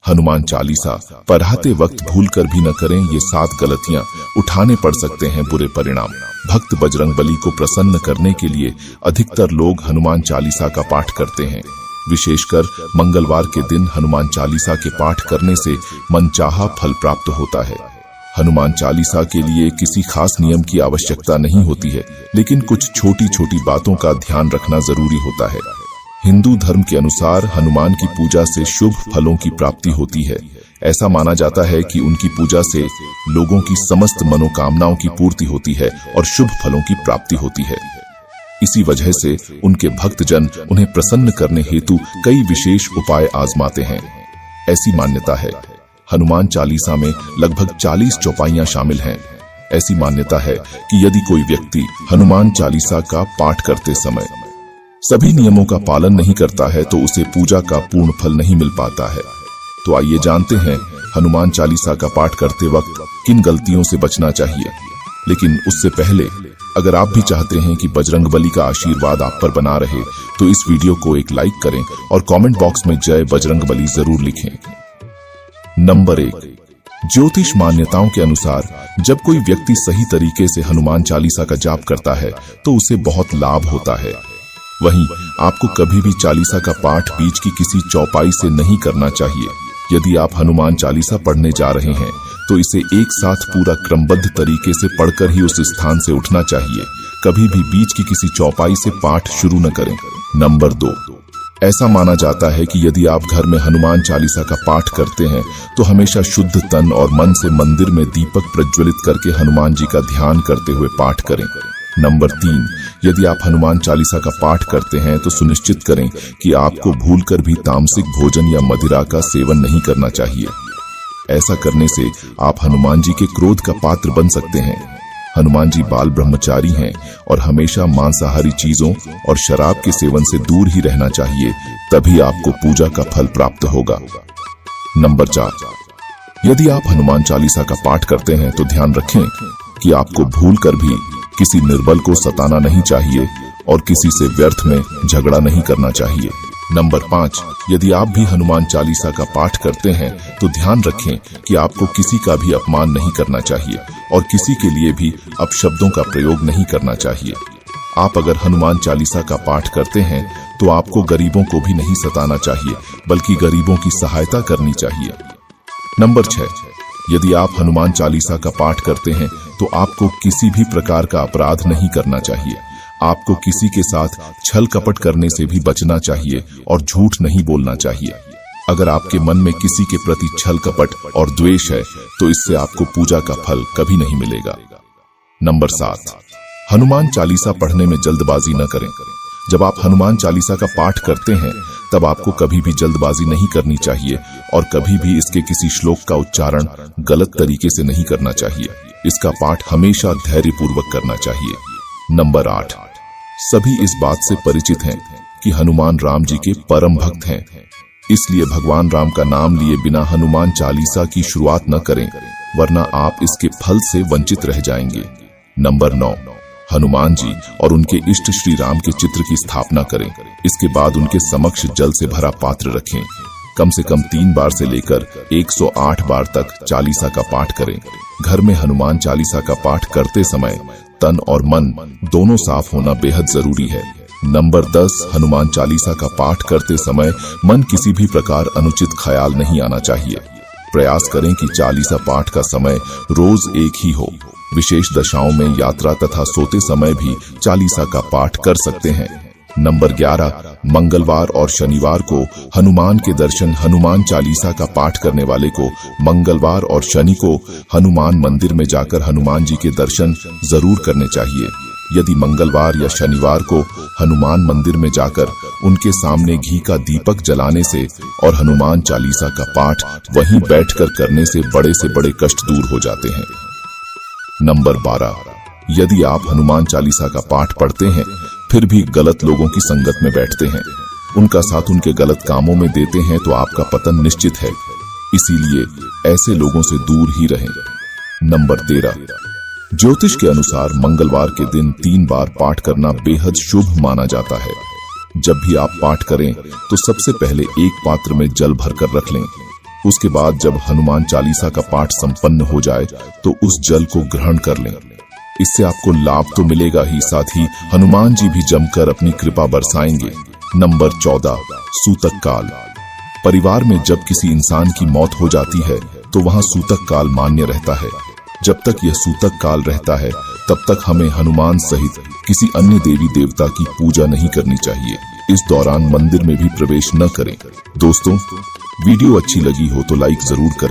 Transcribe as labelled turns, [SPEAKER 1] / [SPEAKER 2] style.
[SPEAKER 1] हनुमान चालीसा पढ़ाते वक्त भूल कर भी न करें, ये 7 गलतियां उठाने पड़ सकते हैं बुरे परिणाम। भक्त बजरंगबली को प्रसन्न करने के लिए अधिकतर लोग हनुमान चालीसा का पाठ करते हैं। विशेषकर मंगलवार के दिन हनुमान चालीसा के पाठ करने से मनचाहा फल प्राप्त होता है। हनुमान चालीसा के लिए किसी खास नियम की आवश्यकता नहीं होती है, लेकिन कुछ छोटी छोटी बातों का ध्यान रखना जरूरी होता है। हिंदू धर्म के अनुसार हनुमान की पूजा से शुभ फलों की प्राप्ति होती है। ऐसा माना जाता है कि उनकी पूजा से लोगों की समस्त मनोकामनाओं की पूर्ति होती है और शुभ फलों की प्राप्ति होती है। इसी वजह से उनके भक्तजन उन्हें प्रसन्न करने हेतु कई विशेष उपाय आजमाते हैं। ऐसी मान्यता है हनुमान चालीसा में लगभग 40 चौपाइयां शामिल हैं। ऐसी मान्यता है कि यदि कोई व्यक्ति हनुमान चालीसा का पाठ करते समय सभी नियमों का पालन नहीं करता है तो उसे पूजा का पूर्ण फल नहीं मिल पाता है। तो आइए जानते हैं हनुमान चालीसा का पाठ करते वक्त किन गलतियों से बचना चाहिए। लेकिन उससे पहले अगर आप भी चाहते हैं कि बजरंगबली का आशीर्वाद आप पर बना रहे तो इस वीडियो को एक लाइक करें और कमेंट बॉक्स में जय बजरंगबली जरूर लिखें। नंबर 1, ज्योतिष मान्यताओं के अनुसार जब कोई व्यक्ति सही तरीके से हनुमान चालीसा का जाप करता है तो उसे बहुत लाभ होता है। वहीं आपको कभी भी चालीसा का पाठ बीच की किसी चौपाई से नहीं करना चाहिए। यदि आप हनुमान चालीसा पढ़ने जा रहे हैं तो इसे एक साथ पूरा क्रमबद्ध तरीके से पढ़कर ही उस स्थान से उठना चाहिए। कभी भी बीच की किसी चौपाई से पाठ शुरू न करें। नंबर 2, ऐसा माना जाता है कि यदि आप घर में हनुमान चालीसा का पाठ करते हैं तो हमेशा शुद्ध तन और मन से मंदिर में दीपक प्रज्वलित करके हनुमान जी का ध्यान करते हुए पाठ करें। नंबर 3, यदि आप हनुमान चालीसा का पाठ करते हैं तो सुनिश्चित करें कि आपको भूलकर भी तामसिक भोजन या मदिरा का सेवन नहीं करना चाहिए। ऐसा करने से आप हनुमान जी के क्रोध का पात्र बन सकते हैं। हनुमान जी बाल ब्रह्मचारी हैं और हमेशा मांसाहारी चीजों और शराब के सेवन से दूर ही रहना चाहिए, तभी आपको पूजा का फल प्राप्त होगा। नंबर 4, यदि आप हनुमान चालीसा का पाठ करते हैं तो ध्यान रखें कि आपको भूलकर भी किसी निर्बल को सताना नहीं चाहिए और किसी से व्यर्थ में झगड़ा नहीं करना चाहिए। नंबर 5, यदि आप भी हनुमान चालीसा का पाठ करते हैं तो ध्यान रखें कि आपको किसी का भी अपमान नहीं करना चाहिए और किसी के लिए भी अपशब्दों का प्रयोग नहीं करना चाहिए। आप अगर हनुमान चालीसा का पाठ करते हैं तो आपको गरीबों को भी नहीं सताना चाहिए, बल्कि गरीबों की सहायता करनी चाहिए। नंबर 6, यदि आप हनुमान चालीसा का पाठ करते हैं तो आपको किसी भी प्रकार का अपराध नहीं करना चाहिए। आपको किसी के साथ छल कपट करने से भी बचना चाहिए और झूठ नहीं बोलना चाहिए। अगर आपके मन में किसी के प्रति छल कपट और द्वेष है तो इससे आपको पूजा का फल कभी नहीं मिलेगा। नंबर 7, हनुमान चालीसा पढ़ने में जल्दबाजी न करें। जब आप हनुमान चालीसा का पाठ करते हैं तब आपको कभी भी जल्दबाजी नहीं करनी चाहिए और कभी भी इसके किसी श्लोक का उच्चारण गलत तरीके से नहीं करना चाहिए। इसका पाठ हमेशा धैर्यपूर्वक करना चाहिए। नंबर 8, सभी इस बात से परिचित हैं कि हनुमान राम जी के परम भक्त हैं, इसलिए भगवान राम का नाम लिए बिना हनुमान चालीसा की शुरुआत न करें, वरना आप इसके फल से वंचित रह जाएंगे। नंबर 9, हनुमान जी और उनके इष्ट श्री राम के चित्र की स्थापना करें। इसके बाद उनके समक्ष जल से भरा पात्र रखें। कम से कम 3 बार से लेकर 108 बार तक चालीसा का पाठ करें। घर में हनुमान चालीसा का पाठ करते समय तन और मन दोनों साफ होना बेहद जरूरी है। नंबर 10, हनुमान चालीसा का पाठ करते समय मन किसी भी प्रकार अनुचित ख्याल नहीं आना चाहिए। प्रयास करें कि चालीसा पाठ का समय रोज एक ही हो। विशेष दशाओं में यात्रा तथा सोते समय भी चालीसा का पाठ कर सकते हैं। नंबर 11, मंगलवार और शनिवार को हनुमान के दर्शन। हनुमान चालीसा का पाठ करने वाले को मंगलवार और शनि को हनुमान मंदिर में जाकर हनुमान जी के दर्शन जरूर करने चाहिए। यदि मंगलवार या शनिवार को हनुमान मंदिर में जाकर उनके सामने घी का दीपक जलाने से और हनुमान चालीसा का पाठ वहीं बैठकर करने से बड़े कष्ट दूर हो जाते हैं। नंबर 12, यदि आप हनुमान चालीसा का पाठ पढ़ते हैं फिर भी गलत लोगों की संगत में बैठते हैं, उनका साथ उनके गलत कामों में देते हैं तो आपका पतन निश्चित है, इसीलिए ऐसे लोगों से दूर ही रहें। नंबर 13, ज्योतिष के अनुसार मंगलवार के दिन 3 बार पाठ करना बेहद शुभ माना जाता है। जब भी आप पाठ करें तो सबसे पहले एक पात्र में जल भरकर रख लें। उसके बाद जब हनुमान चालीसा का पाठ संपन्न हो जाए तो उस जल को ग्रहण कर लें। इससे आपको लाभ तो मिलेगा ही, साथ ही हनुमान जी भी जमकर अपनी कृपा बरसाएंगे। नंबर 14, सूतक काल। परिवार में जब किसी इंसान की मौत हो जाती है तो वहां सूतक काल मान्य रहता है। जब तक यह सूतक काल रहता है तब तक हमें हनुमान सहित किसी अन्य देवी देवता की पूजा नहीं करनी चाहिए। इस दौरान मंदिर में भी प्रवेश न करें। दोस्तों, वीडियो अच्छी लगी हो तो लाइक जरूर करें।